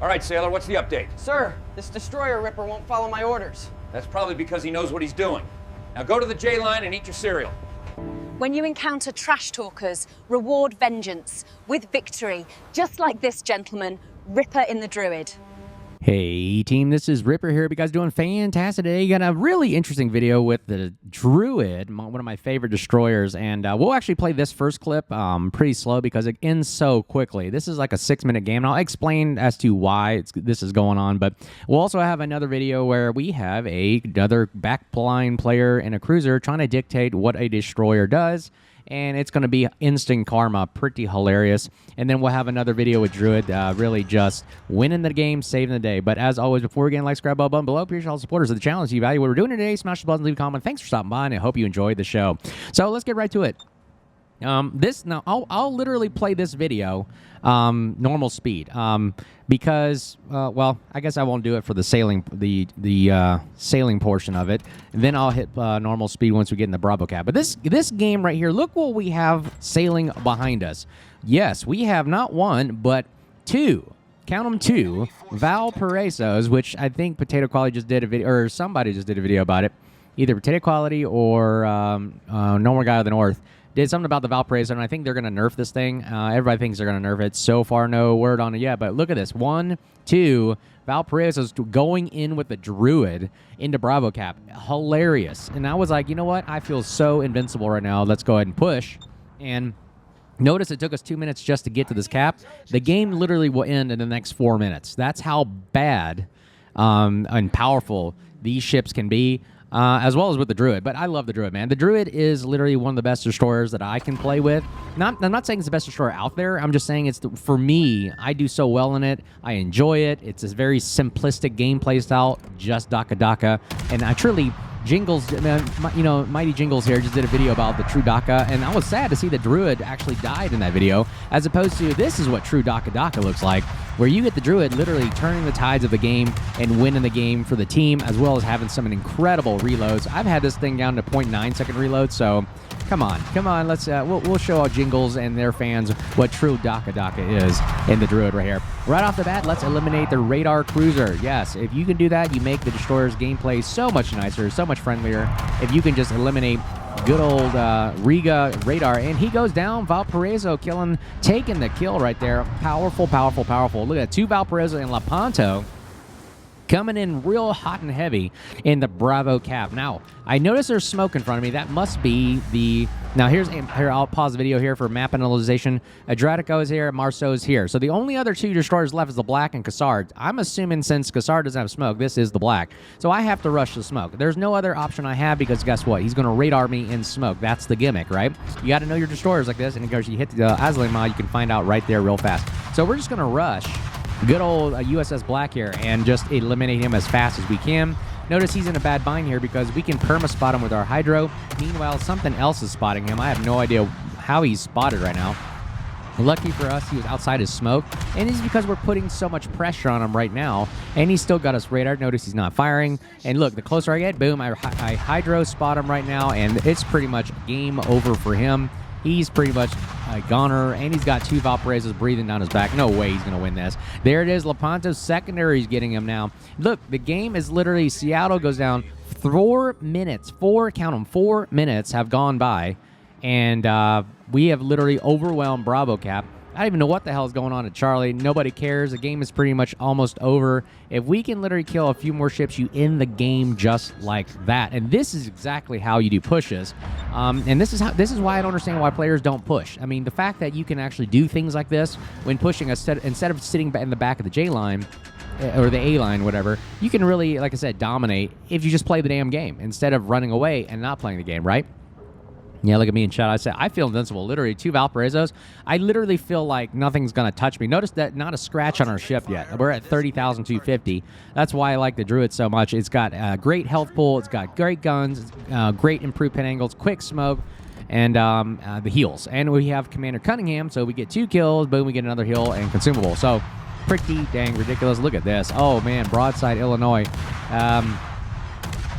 All right, Sailor, what's the update? Sir, this destroyer ripper won't follow my orders. That's probably because he knows what he's doing. Now go to the J line and eat your cereal. When you encounter trash talkers, reward vengeance with victory, just like this gentleman, Ripper in the Druid. Hey team, this is Ripper here. You guys doing fantastic today. You got a really interesting video with the Druid, one of my favorite destroyers, and we'll actually play this first clip pretty slow because it ends so quickly. This is like a 6-minute game, and I'll explain as to why this is going on, but we'll also have another video where we have another backline player in a cruiser trying to dictate what a destroyer does, and it's going to be instant karma, pretty hilarious. And then we'll have another video with Druid, really just winning the game, saving the day. But as always, before we get in, like, subscribe, button below. Appreciate all the supporters of the channel. If you value what we're doing today, smash the button, leave a comment. Thanks for stopping by, and I hope you enjoyed the show. So let's get right to it. I'll literally play this video normal speed because well, I guess I won't do it for the sailing sailing portion of it, and then I'll hit normal speed once we get in the Bravo cap. But this game right here, look what we have sailing behind us. Yes, we have not one but two. Count them, two Valparaisos, which I think Potato Quality just did a video, or somebody just did a video about it. Either Potato Quality or No More Guy of the North did something about the Valparaiso, and I think they're going to nerf this thing. Everybody thinks they're going to nerf it. So far, no word on it yet, but look at this. 1, 2, Valparaiso's going in with the Druid into Bravo cap. Hilarious. And I was like, you know what? I feel so invincible right now. Let's go ahead and push. And notice it took us 2 minutes just to get to this cap. The game literally will end in the next 4 minutes. That's how bad and powerful these ships can be. As well as with the Druid. But I love the Druid, man. The Druid is literally one of the best destroyers that I can play with. I'm not saying it's the best destroyer out there. I'm just saying for me, I do so well in it. I enjoy it. It's a very simplistic gameplay style, just Dakka. And I truly... Jingles, Mighty Jingles here just did a video about the true Dakka, and I was sad to see that Druid actually died in that video, as opposed to this is what true Dakka looks like, where you get the Druid literally turning the tides of the game and winning the game for the team, as well as having some incredible reloads. I've had this thing down to 0.9-second reload, so come on, let's we'll show our Jingles and their fans what true Dakka is in the Druid right here. Right off the bat, let's eliminate the radar cruiser. Yes, if you can do that, you make the destroyer's gameplay so much nicer, so much friendlier. If you can just eliminate good old Riga radar, and he goes down. Valparaiso taking the kill right there. Powerful. Look at that, 2 Valparaiso and Lepanto coming in real hot and heavy in the Bravo cap. Now, I notice there's smoke in front of me. That must be the... Now, here, I'll pause the video here for map analyzation. Adratico is here, Marceau is here. So the only other 2 destroyers left is the Black and Cassard. I'm assuming since Cassard doesn't have smoke, this is the Black. So I have to rush the smoke. There's no other option I have because guess what? He's going to radar me in smoke. That's the gimmick, right? You got to know your destroyers like this, and because you hit the Azalea mod, you can find out right there real fast. So we're just going to rush good old USS Black here and just eliminate him as fast as we can. Notice he's in a bad bind here because we can perma-spot him with our Hydro. Meanwhile, something else is spotting him. I have no idea how he's spotted right now. Lucky for us, he was outside his smoke, and it's because we're putting so much pressure on him right now, and he's still got us radar. Notice he's not firing, and look, the closer I get, boom, I Hydro spot him right now, and it's pretty much game over for him. He's pretty much a goner, and he's got 2 Valparaisos breathing down his back. No way he's going to win this. There it is. Lepanto's secondary is getting him now. Look, the game is literally... Seattle goes down 4 minutes. 4 minutes have gone by, and we have literally overwhelmed Bravo cap. I don't even know what the hell is going on at Charlie. Nobody cares. The game is pretty much almost over. If we can literally kill a few more ships, you end the game just like that. And this is exactly how you do pushes. And this is why I don't understand why players don't push. I mean, the fact that you can actually do things like this when pushing, instead of sitting in the back of the J line or the A line, whatever, you can really, like I said, dominate if you just play the damn game instead of running away and not playing the game, right? Yeah, look at me in chat. I said, I feel invincible. Literally, 2 Valparaisos. I literally feel like nothing's going to touch me. Notice that not a scratch on our ship yet. We're at 30,250. That's why I like the Druid so much. It's got great health pool. It's got great guns, great improved pin angles, quick smoke, and the heals. And we have Commander Cunningham, so we get 2 kills. Boom, we get another heal and consumable. So, pretty dang ridiculous. Look at this. Oh, man, broadside Illinois.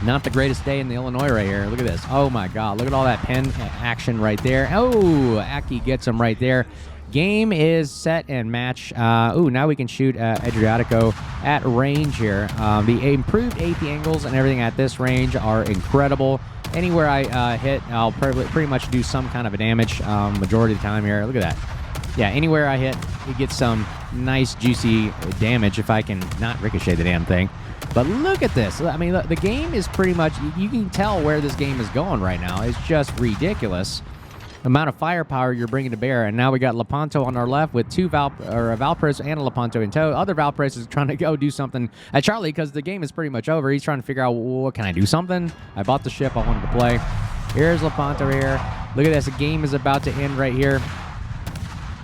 Not the greatest day in the Illinois right here. Look at this. Oh, my God. Look at all that pen action right there. Oh, Aki gets him right there. game is set and match. Ooh, now we can shoot Adriatico at range here. The improved AP angles and everything at this range are incredible. Anywhere I hit, I'll pretty much do some kind of a damage majority of the time here. Look at that. Yeah, anywhere I hit, it gets some nice, juicy damage if I can not ricochet the damn thing. But look at this. I mean, the game is pretty much... You can tell where this game is going right now. It's just ridiculous. The amount of firepower you're bringing to bear. And now we got Lepanto on our left with two Valkyries and a Lepanto in tow. Other Valkyries is trying to go do something at Charlie because the game is pretty much over. He's trying to figure out, well, can I do something? I bought the ship. I wanted to play. Here's Lepanto here. Look at this. The game is about to end right here.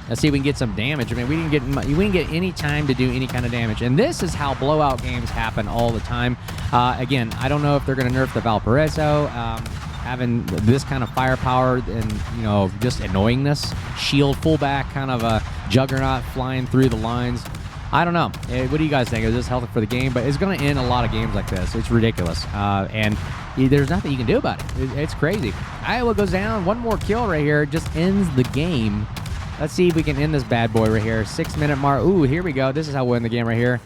Let's see if we can get some damage. I mean, we didn't get any time to do any kind of damage. And this is how blowout games happen all the time. Again, I don't know if they're going to nerf the Valparaiso. Having this kind of firepower and, you know, just annoyingness. Shield fullback, kind of a juggernaut flying through the lines. I don't know. What do you guys think? Is this healthy for the game? But it's going to end a lot of games like this. It's ridiculous. And there's nothing you can do about it. It's crazy. Iowa goes down. One more kill right here. Just ends the game. Let's see if we can end this bad boy right here. 6-minute mark. Ooh, here we go. This is how we'll end the game right here.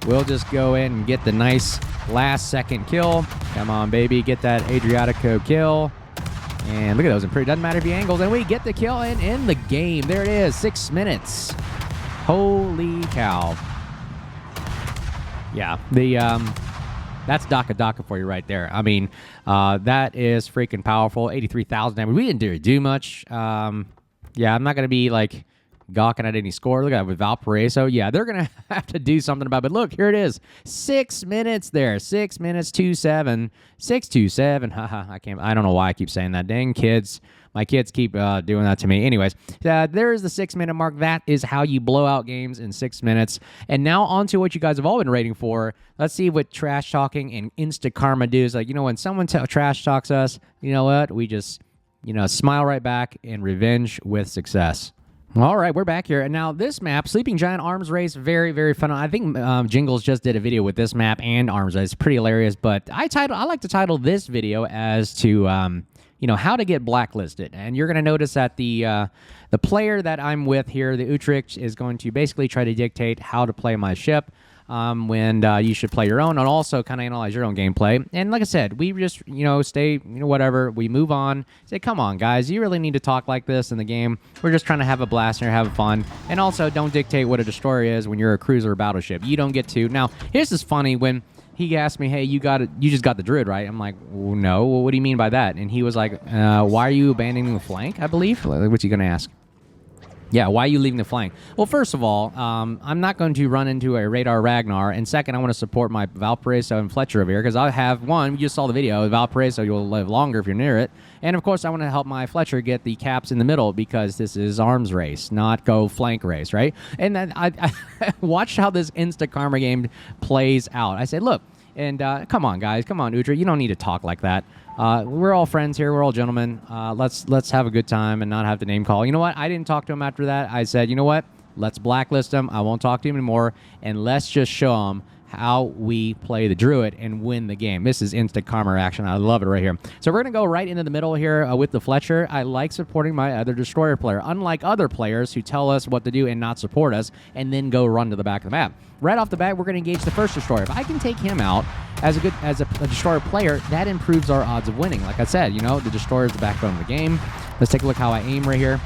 We'll just go in and get the nice last second kill. Come on, baby. Get that Adriatico kill. And look at those. Doesn't matter if you angles. And we get the kill and end the game. There it is. 6 minutes. Holy cow. Yeah. That's Dakka for you right there. I mean, that is freaking powerful. 83,000 damage. We didn't do much. Yeah, I'm not going to be, like, gawking at any score. Look at that with Valparaiso. Yeah, they're going to have to do something about it. But look, here it is. 6 minutes there. 6 minutes, 2-7. 6-2-7. Haha, I don't know why I keep saying that. Dang kids. My kids keep doing that to me. Anyways, there's the 6-minute mark. That is how you blow out games in 6 minutes. And now on to what you guys have all been waiting for. Let's see what trash talking and insta karma do. Is like, you know, when someone trash talks us, you know what? We just... you know, smile right back and revenge with success. All right, we're back here. And now this map, Sleeping Giant Arms Race, very, very fun. I think Jingles just did a video with this map and Arms Race. It's pretty hilarious. But I like to title this video as to, you know, how to get blacklisted. And you're going to notice that the player that I'm with here, the Utrecht, is going to basically try to dictate how to play my ship. When you should play your own and also kind of analyze your own gameplay. And like I said, we just, you know, stay, you know, whatever. We move on. Say, come on, guys. You really need to talk like this in the game. We're just trying to have a blast here, have fun. And also, don't dictate what a destroyer is when you're a cruiser or battleship. You don't get to. Now, here's this funny when he asked me, hey, you just got the Druid, right? I'm like, well, no. Well, what do you mean by that? And he was like, why are you abandoning the flank, I believe? What's he going to ask? Yeah, why are you leaving the flank? Well, first of all, I'm not going to run into a Radar Ragnar. And second, I want to support my Valparaiso and Fletcher over here because I have, one, you just saw the video, Valparaiso, you'll live longer if you're near it. And, of course, I want to help my Fletcher get the caps in the middle because this is arms race, not go flank race, right? And then I watched how this insta-karma game plays out. I said, look, and come on, guys. Come on, Udra. You don't need to talk like that. We're all friends here. We're all gentlemen. Let's have a good time and not have to name call. You know what? I didn't talk to him after that. I said, you know what? Let's blacklist him. I won't talk to him anymore. And let's just show him how we play the Druid and win the game. This is instant karma action. I love it right here. So we're going to go right into the middle here with the Fletcher. I like supporting my other destroyer player, unlike other players who tell us what to do and not support us and then go run to the back of the map. Right off the bat, we're going to engage the first destroyer. If I can take him out as a destroyer player, that improves our odds of winning. Like I said, you know, the destroyer is the backbone of the game. Let's take a look how I aim right here.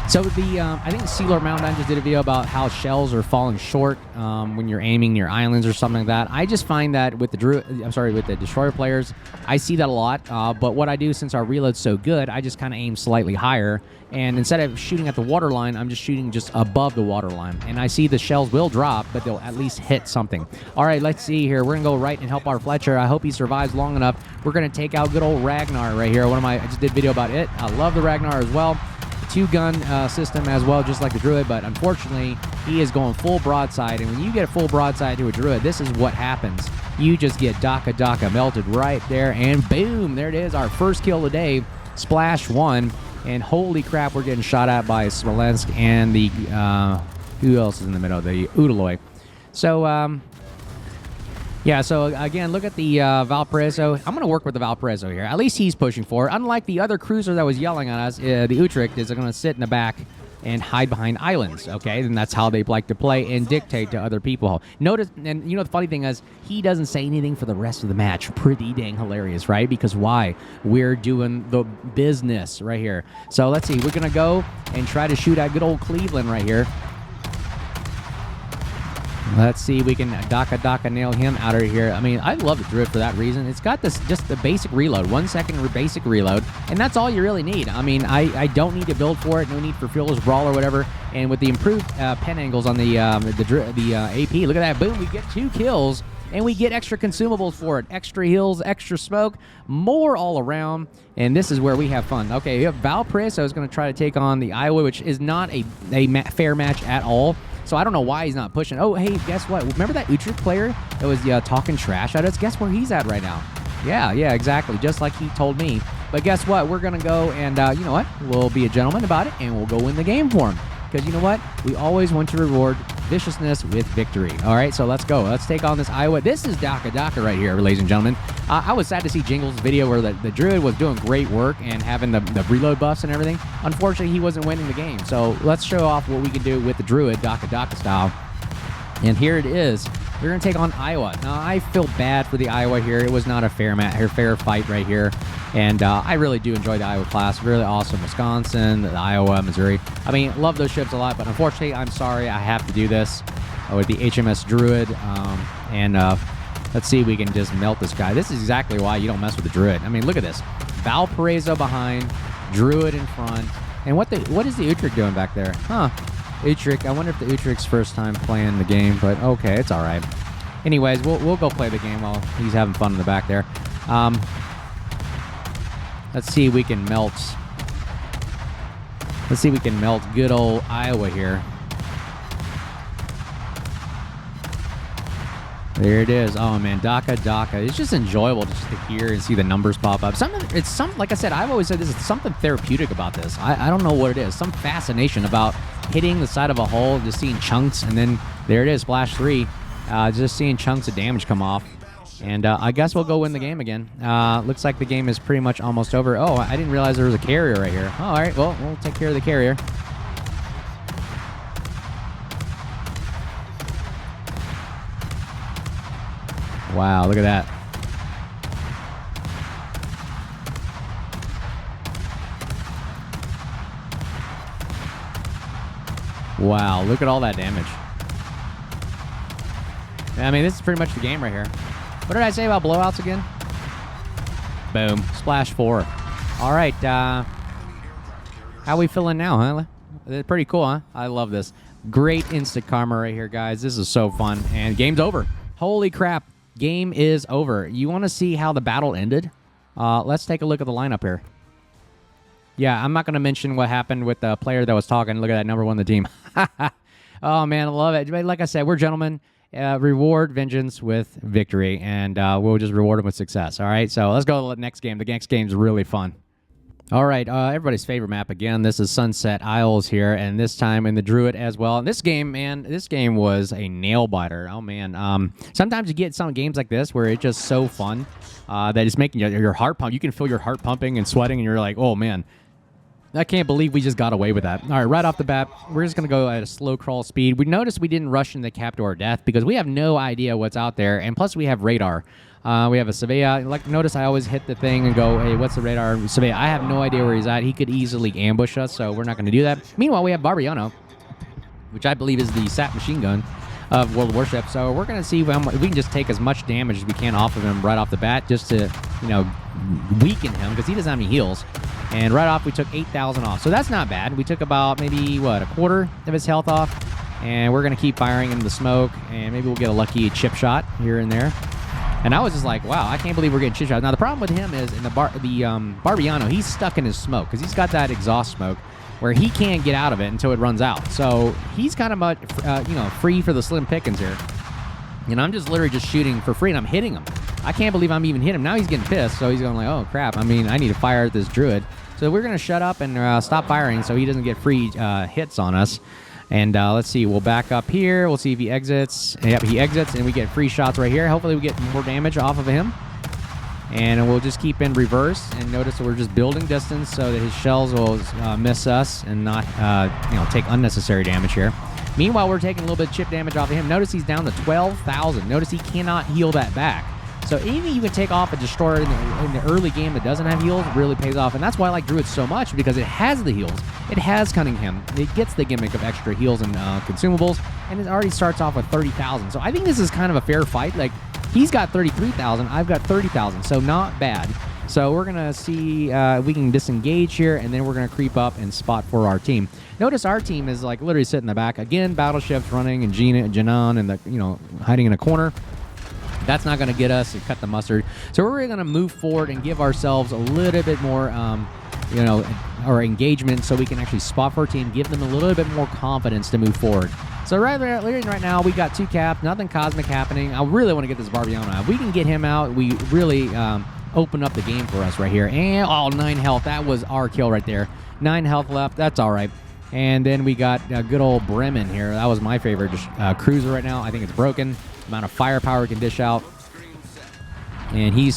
So I think Sealer Mountain just did a video about how shells are falling short when you're aiming near islands or something like that. I just find that with the destroyer players, I see that a lot. But what I do, since our reload's so good, I just kind of aim slightly higher. And instead of shooting at the waterline, I'm just shooting just above the waterline. And I see the shells will drop, but they'll at least hit something. All right, let's see here. We're going to go right and help our Fletcher. I hope he survives long enough. We're going to take out good old Ragnar right here. I just did a video about it. I love the Ragnar as well. Two-gun system as well, just like the Druid, but unfortunately, he is going full broadside, and when you get a full broadside to a Druid, this is what happens. You just get Dakka melted right there, and boom, there it is, our first kill of the day, Splash 1, and holy crap, we're getting shot at by Smolensk and the, who else is in the middle? The UDIO. So, Yeah, so again, look at the Valparaiso. I'm going to work with the Valparaiso here. At least he's pushing forward. Unlike the other cruiser that was yelling at us, the Utrecht is going to sit in the back and hide behind islands, okay? And that's how they like to play and dictate to other people. Notice, and you know the funny thing is, he doesn't say anything for the rest of the match. Pretty dang hilarious, right? Because why? We're doing the business right here. So let's see. We're going to go and try to shoot at good old Cleveland right here. Let's see, we can Dakka nail him out of here. I mean, I love the Druid for that reason. It's got this, just the basic reload, 1 second basic reload, and that's all you really need. I mean, I don't need to build for it, no need for Fearless Brawl or whatever, and with the improved pen angles on the AP, look at that, boom, we get 2 kills, and we get extra consumables for it, extra heals, extra smoke, more all around, and this is where we have fun. Okay, we have Valparaiso is going to try to take on the Iowa, which is not a fair match at all. So I don't know why he's not pushing. Oh, hey, guess what? Remember that Utrecht player that was talking trash at us? Guess where he's at right now? Yeah, exactly. Just like he told me. But guess what? We're going to go and, you know what? We'll be a gentleman about it, and we'll go win the game for him. Because you know what? We always want to reward viciousness with victory. All right, so let's go. Let's take on this Iowa. This is Dakka right here, ladies and gentlemen. I was sad to see Jingles' video where the Druid was doing great work and having the reload buffs and everything. Unfortunately, he wasn't winning the game. So let's show off what we can do with the Druid, Dakka style. And here it is. We're going to take on Iowa. Now, I feel bad for the Iowa here. It was not a fair fight right here. And I really do enjoy the Iowa class. Really awesome. Wisconsin, the Iowa, Missouri. I mean, love those ships a lot. But unfortunately, I'm sorry. I have to do this with the HMS Druid. Let's see if we can just melt this guy. This is exactly why you don't mess with the Druid. I mean, look at this. Valparaiso behind, Druid in front. And what is the Utrecht doing back there? Huh. Utrecht. I wonder if the Utrecht's first time playing the game, but okay, it's all right. Anyways, we'll go play the game while he's having fun in the back there. Let's see if we can melt. Let's see if we can melt good old Iowa here. There it is. Oh man, Dakka. It's just enjoyable just to hear and see the numbers pop up. Like I said, I've always said this is something therapeutic about this. I don't know what it is. Some fascination about hitting the side of a hull, just seeing chunks, and then there it is, splash 3. Just seeing chunks of damage come off. And I guess we'll go win the game again. Looks like the game is pretty much almost over. Oh, I didn't realize there was a carrier right here. Oh, all right, well, we'll take care of the carrier. Wow, look at that. Wow, look at all that damage. I mean, this is pretty much the game right here. What did I say about blowouts again? Boom. Splash 4. All right. How we feeling now, huh? Pretty cool, huh? I love this. Great instant karma right here, guys. This is so fun. And game's over. Holy crap. Game is over. You want to see how the battle ended? Let's take a look at the lineup here. Yeah, I'm not going to mention what happened with the player that was talking. Look at that, number 1 on the team. Oh, man, I love it. Like I said, we're gentlemen. Reward vengeance with victory, and we'll just reward them with success. All right, so let's go to the next game. The next game's really fun. All right, everybody's favorite map again. This is Sunset Isles here, and this time in the Druid as well. And this game, man, this game was a nail biter. Oh man, sometimes you get some games like this where it's just so fun that it's making your heart pump. You can feel your heart pumping and sweating, and you're like, oh man, I can't believe we just got away with that. All right, right off the bat, we're just going to go at a slow crawl speed. We noticed we didn't rush into cap to our death because we have no idea what's out there, and plus we have radar. We have a Surveyor. Like, notice I always hit the thing and go, hey, what's the radar? Surveyor, I have no idea where he's at. He could easily ambush us, so we're not going to do that. Meanwhile, we have Barbiano, which I believe is the SAP machine gun of World Warship. So we're going to see if we can just take as much damage as we can off of him right off the bat just to, you know, weaken him because he doesn't have any heals. And right off, we took 8,000 off. So that's not bad. We took about maybe, what, a quarter of his health off. And we're going to keep firing into the smoke. And maybe we'll get a lucky chip shot here and there. And I was just like, wow, I can't believe we're getting chip shots. Now, the problem with him is in the Barbiano, he's stuck in his smoke because he's got that exhaust smoke where he can't get out of it until it runs out. So he's kind of, you know, free for the slim pickings here. And I'm just literally just shooting for free, and I'm hitting him. I can't believe I'm even hitting him. Now he's getting pissed, so he's going like, oh, crap. I mean, I need to fire at this Druid. So we're going to shut up and stop firing so he doesn't get free hits on us. And let's see, we'll back up here. We'll see if he exits. Yep, he exits, and we get free shots right here. Hopefully we get more damage off of him. And we'll just keep in reverse. And notice that we're just building distance so that his shells will miss us and not take unnecessary damage here. Meanwhile, we're taking a little bit of chip damage off of him. Notice he's down to 12,000. Notice he cannot heal that back. So even you can take off a Destroyer in the early game that doesn't have heals, really pays off. And that's why I like Druid so much, because it has the heals. It has Cunningham. It gets the gimmick of extra heals and consumables, and it already starts off with 30,000. So I think this is kind of a fair fight. Like, he's got 33,000, I've got 30,000, so not bad. So we're going to see if we can disengage here, and then we're going to creep up and spot for our team. Notice our team is like literally sitting in the back. Again, battleships running, and Janan and the hiding in a corner. That's not going to get us and cut the mustard. So we're really going to move forward and give ourselves a little bit more, our engagement, so we can actually spot for our team, give them a little bit more confidence to move forward. So right now, we got 2 cap, nothing cosmic happening. I really want to get this Barbiano out. If we can get him out, we really open up the game for us right here. And 9 health. That was our kill right there. 9 health left. That's all right. And then we got good old Bremen here. That was my favorite cruiser right now. I think it's broken. Amount of firepower we can dish out. And he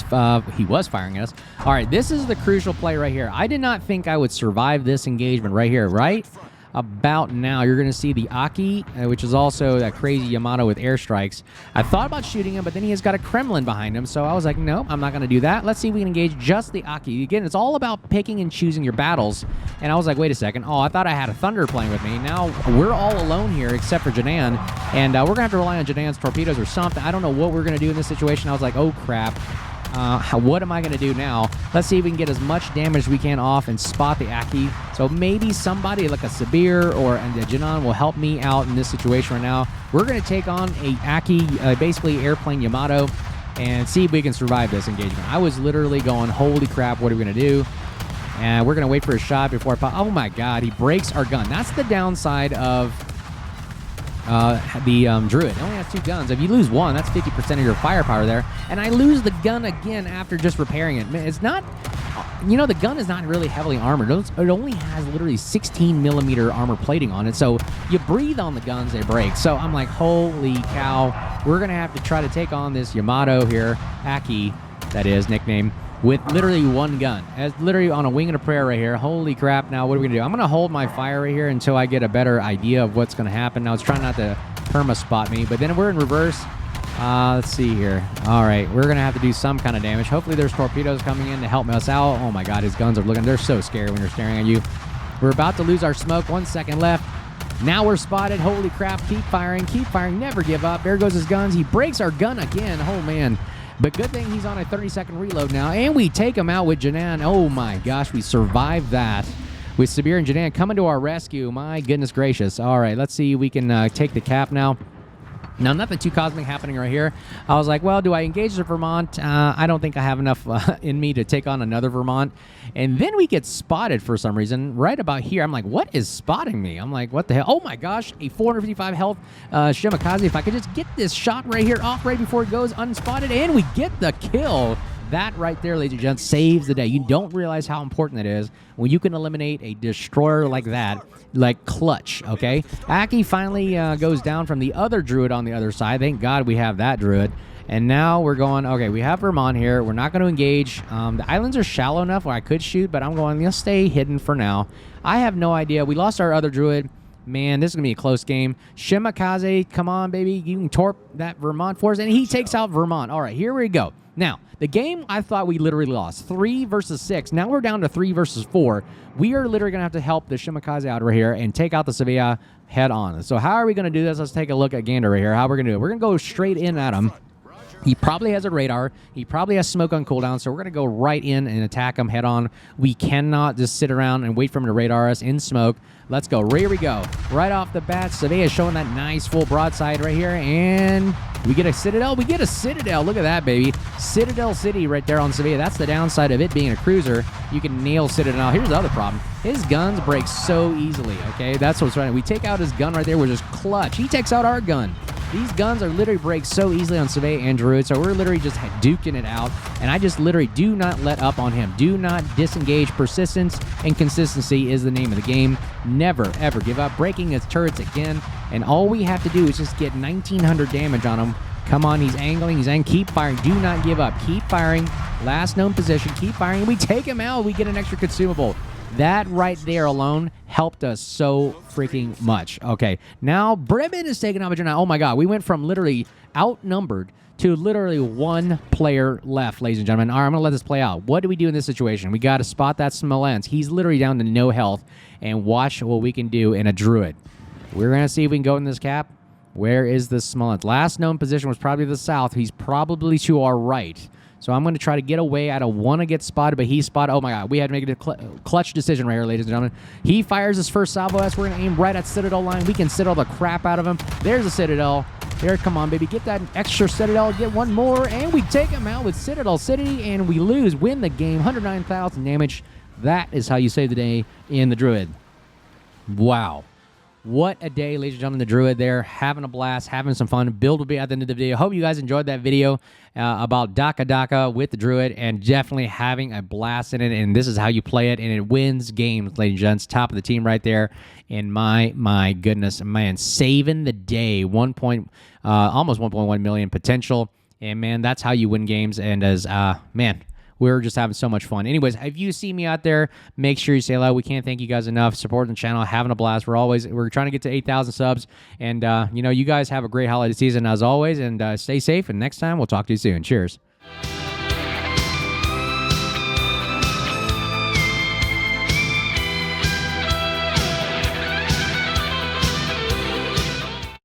was firing at us. All right, this is the crucial play right here. I did not think I would survive this engagement right here, right? About now, you're going to see the Aki, which is also that crazy Yamato with airstrikes. I thought about shooting him, but then he has got a Kremlin behind him, so I was like, no, I'm not going to do that. Let's see if we can engage just the Aki. Again, it's all about picking and choosing your battles. And I was like, wait a second. Oh, I thought I had a Thunder playing with me. Now we're all alone here except for Janan, and we're going to have to rely on Janan's torpedoes or something. I don't know what we're going to do in this situation. I was like, oh, crap. What am I going to do now? Let's see if we can get as much damage as we can off and spot the Aki. So maybe somebody like a Sabir or a Janan will help me out in this situation right now. We're going to take on a Aki, basically airplane Yamato, and see if we can survive this engagement. I was literally going, holy crap, what are we going to do? And we're going to wait for a shot before I pop. Oh my god, he breaks our gun. That's the downside of the Druid. It only has 2 guns. If you lose 1, that's 50% of your firepower there. And I lose the gun again after just repairing it. It's not, the gun is not really heavily armored. It only has literally 16 millimeter armor plating on it. So you breathe on the guns, they break. So I'm like, holy cow. We're going to have to try to take on this Yamato here, Aki, that is, nickname, with literally 1 gun. As literally on a wing and a prayer right here. Holy crap. Now what are we going to do? I'm going to hold my fire right here until I get a better idea of what's going to happen. Now it's trying not to perma spot me, but then we're in reverse. Let's see here. All right, we're going to have to do some kind of damage. Hopefully there's torpedoes coming in to help us out. Oh my god, his guns are looking, they're so scary when they're staring at you. We're about to lose our smoke. 1 second left. Now we're spotted. Holy crap. Keep firing, never give up. There goes his guns. He breaks our gun again. Oh man. But good thing he's on a 30-second reload now, and we take him out with Janan. Oh my gosh, we survived that with Sabir and Janan coming to our rescue. My goodness gracious. All right, let's see if we can take the cap now. Now, nothing too cosmic happening right here. I was like, well, do I engage the Vermont? I don't think I have enough in me to take on another Vermont. And then we get spotted for some reason right about here. I'm like, what is spotting me? I'm like, what the hell? Oh my gosh, a 455 health Shimakaze. If I could just get this shot right here off right before it goes unspotted, and we get the kill. That right there, ladies and gents, saves the day. You don't realize how important it is when you can eliminate a destroyer like that, like clutch, okay? Aki finally goes down from the other Druid on the other side. Thank God we have that Druid. And now we're going, okay, we have Vermont here. We're not going to engage. The islands are shallow enough where I could shoot, but I'm going to stay hidden for now. I have no idea. We lost our other Druid. Man, this is going to be a close game. Shimakaze, come on, baby. You can torp that Vermont for us. And he takes out Vermont. All right, here we go. Now, the game I thought we literally lost. 3 versus 6. Now we're down to 3 versus 4. We are literally going to have to help the Shimakaze out right here and take out the Sevilla head on. So how are we going to do this? Let's take a look at Gander right here. How we're going to do it. We're going to go straight in at him. He probably has a radar. He probably has smoke on cooldown, so we're going to go right in and attack him head on. We cannot just sit around and wait for him to radar us in smoke. Let's go. Here we go. Right off the bat, Sevilla is showing that nice full broadside right here, and we get a Citadel. We get a Citadel. Look at that, baby. Citadel City right there on Sevilla. That's the downside of it being a cruiser. You can nail Citadel. Now, here's the other problem. His guns break so easily, okay? That's what's right. We take out his gun right there. We're just clutch. He takes out our gun. These guns are literally break so easily on Survey and Druid, so we're literally just duking it out, and I just literally do not let up on him. Do not disengage. Persistence and consistency is the name of the game. Never, ever give up. Breaking his turrets again, and all we have to do is just get 1,900 damage on him. Come on, he's angling, he's angling. Keep firing. Do not give up. Keep firing. Last known position. Keep firing. We take him out. We get an extra consumable. That right there alone helped us so freaking much. Okay, now Bremen is taking off. Oh my God, we went from literally outnumbered to literally one player left, ladies and gentlemen. All right, I'm going to let this play out. What do we do in this situation? We got to spot that Smolensk. He's literally down to no health, and watch what we can do in a Druid. We're going to see if we can go in this cap. Where is this Smolensk? Last known position was probably the south. He's probably to our right. So I'm going to try to get away. I don't want to get spotted, but he's spotted. Oh, my God. We had to make a clutch decision right here, ladies and gentlemen. He fires his first salvo. We're going to aim right at Citadel line. We can Citadel the crap out of him. There's a Citadel. There, come on, baby. Get that extra Citadel. Get one more, and we take him out with Citadel City, and we lose. Win the game. 109,000 damage. That is how you save the day in the Druid. Wow. What a day, ladies and gentlemen. The Druid there, having a blast, having some fun. Build will be at the end of the video. Hope you guys enjoyed that video about Dakka with the Druid, and definitely having a blast in it. And this is how you play it, and it wins games, ladies and gents. Top of the team right there. And my goodness, man, saving the day. Almost 1.1 million potential. And, man, that's how you win games. And as, man, we're just having so much fun. Anyways, if you see me out there, make sure you say hello. We can't thank you guys enough. Supporting the channel, having a blast. We're trying to get to 8,000 subs. And, you know, you guys have a great holiday season as always. And stay safe. And next time, we'll talk to you soon. Cheers.